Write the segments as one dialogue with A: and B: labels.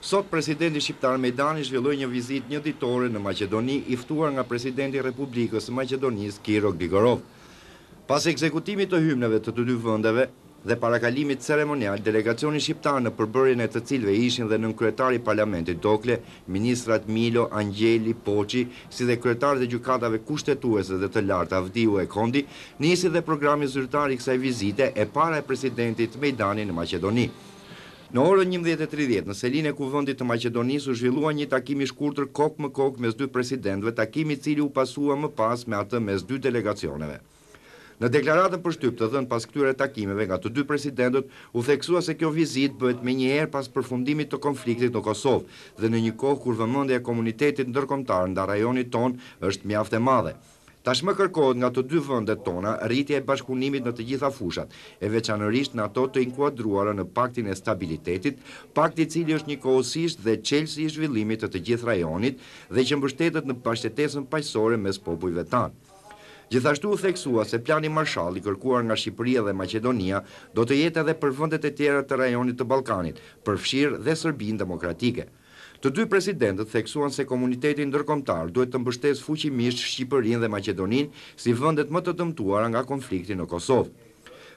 A: Sot presidenti shqiptar Mejdan zhvilloi një vizitë një ditore në Maqedoni i ftuar nga presidenti i Republikës së Maqedonisë Kiro Gligorov. Pas ekzekutimit të hymneve të dy vendeve dhe parakalimit ceremonial, delegacioni shqiptar në përbërjen e të cilëve ishin dhe nënkryetari i Parlamentit Dokle, ministrat Milo, Angjeli, Poçi, si dhe kryetarët e gjykatave kushtetuese dhe të larta Avdiu e Kondi, nisi dhe programi zyrtar i kësaj vizite e para e presidentit Mejdani në Maqedoni. Në orën 11:30 në selinë e Kuvendit të Maqedonisë u zhvillua një takim i shkurtër kokë më kokë mes dy presidentëve, takimi i cili u pasua më pas me atë mes dy delegacioneve. Në deklaratën për shtyp të dhënë pas këtyre takimeve nga të dy presidentët, u theksua se kjo vizitë bëhet menjëherë pas përfundimit të konfliktit në Kosovë dhe në një kohë kur vëmendja e komunitetit ndërkombëtar ndaj rajonit ton është mjaft e madhe. Tashmë kërkohet nga të dy vendet tona rritja e bashkëpunimit në të gjitha fushat, e veçanërisht në ato të inkuadruara në Paktin e Stabilitetit, pakti i cili është njëkohësisht dhe çelësi i zhvillimit të gjithë rajonit dhe që mbështetet në mbështetesën paqësore mes popujve tanë. Gjithashtu u theksua se plani Marshall i kërkuar nga Shqipëria dhe Maqedonia do të jetë edhe për vendet e tjera të rajonit të Ballkanit, përfshirë dhe Serbinë Demokratike. Të dy presidentët theksuan se komuniteti ndërkombëtar duhet të mbështesë fuqimisht Shqipërinë dhe Maqedoninë si vendet më të dëmtuara nga konflikti në Kosovë.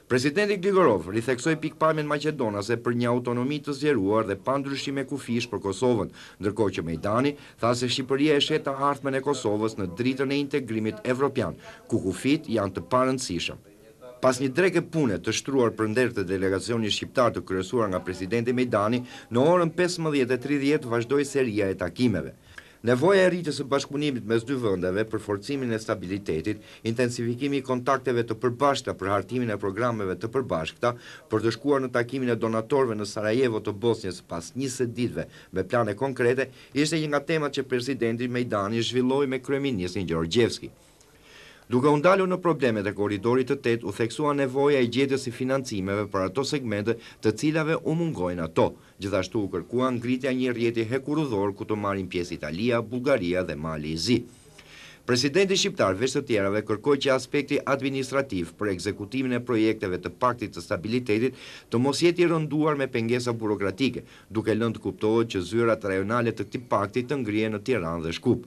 A: Presidenti Gligorov ritheksoi pikpamjen maqedonase për një autonomi të zgjeruar dhe pa ndryshime kufish për Kosovën, ndërkohë që Mejdani tha se Shqipëria e shet të ardhmen e Kosovës në dritën e integrimit evropian, ku kufit janë të parëndësishëm. Pas një dreke pune të shtruar përnder të delegacionit shqiptar të kryesuar nga presidenti Mejdani, në orën 15:30 vazhdoi seria e takimeve. Nevoja e rritjes së bashkëpunimit mes dy vendeve për forcimin e stabilitetit, intensifikimi i kontakteve të përbashkëta për hartimin e programeve të përbashkëta, për të shkuar në takimin e donatorëve në Sarajevo të Bosnjës pas 20 ditëve me plane konkrete, ishte një nga temat që presidenti Mejdani zhvilloi me kryeministrin Gjorgjevski. Duke u ndalur në problemet e korridorit të 8, u theksua nevoja e gjetjes së financimeve për ato segmente të cilave u mungojnë ato. Gjithashtu u kërkua ngritja një rrjeti hekurudhor ku të marrin pjesë Italia, Bullgaria dhe Mali i Zi. Presidenti shqiptar veç të tjerave kërkoi që aspekti administrativ për ekzekutimin e projekteve të Paktit të Stabilitetit të mos jetë i rënduar me pengesa burokratike, duke lënë të kuptohet që zyrat rajonale të këtij pakti të ngrihen në Tiranë dhe Shkup.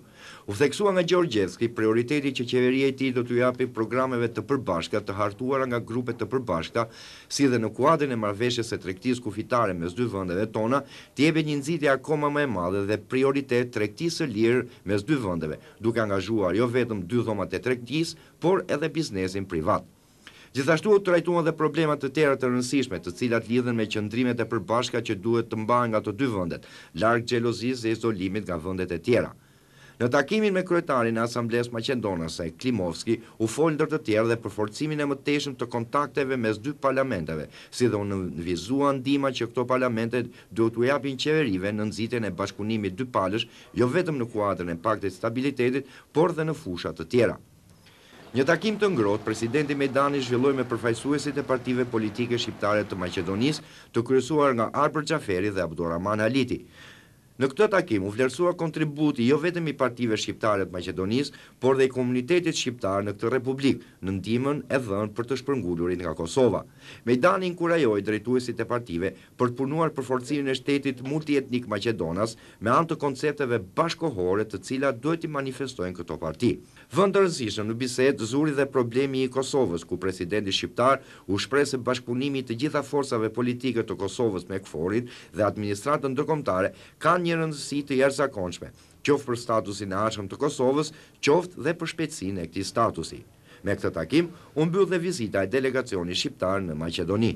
A: U theksua nga Gjorgjevski prioriteti që qeveria e tij do t'u japi programeve të përbashkëta të hartuara nga grupe të përbashkëta, si dhe në kuadrin e marrëveshjes së tregtisë kufitare mes dy vendeve tona, të jepet një nxitje akoma më e madhe dhe prioritet tregtisë së lirë mes dy vendeve, duke angazhuar jo vetëm dy dhomat e tregtisë, por edhe biznesin privat. Gjithashtu u trajtuan dhe problemat të tjera të rëndësishme, të cilat lidhen me qëndrimet e përbashkëta që duhet të mbahen nga të dy vendet, larg xhelozisë dhe izolimit nga vendet e tjera. Në takimin me kryetarin e Asamblesë Maqedonase, Klimovski, u fol ndër të tjerë dhe për forcimin e mëtejshëm të kontakteve mes dy parlamenteve, si dhe u nënvizua ndihma që këto parlamente duhet t'u japin qeverive në nxitjen e bashkëpunimit dypalësh, jo vetëm në kuadrin e Paktit të Stabilitetit, por dhe në fusha të tjera. Një takim të ngrohtë, presidenti Mejdani zhvilloi me përfaqësuesit e partive politike shqiptare të Maqedonisë, të kryesuar nga Arper Xhaferi dhe Abdurrahman Haliti. Në këtë takim u vlerësua kontributi jo vetëm i partive shqiptare të Maqedonisë, por dhe i komunitetit shqiptar në këtë republikë, në ndihmën e dhënë për të shpërngulurit nga Kosova. Mejdani inkurajoi drejtuesit e partive për të punuar për forcimin e shtetit multietnik maqedonas me anë të koncepteve bashkohore të cilat duhet i manifestojnë këto parti. Vend të rëndësishëm në bisedë zuri dhe problemi i Kosovës, ku presidenti shqiptar u shpreh se bashkëpunimi i të gjitha forcave politike të Kosovës me KFOR-in dhe administratën ndërkombëtare kanë një rëndësi të jashtëzakonshme, qoftë për statusin e ardhshëm të Kosovës, qoftë dhe për shpejtësinë e këtij statusi. Me këtë takim, u mbyll dhe vizita e delegacionit shqiptar në Maqedoni.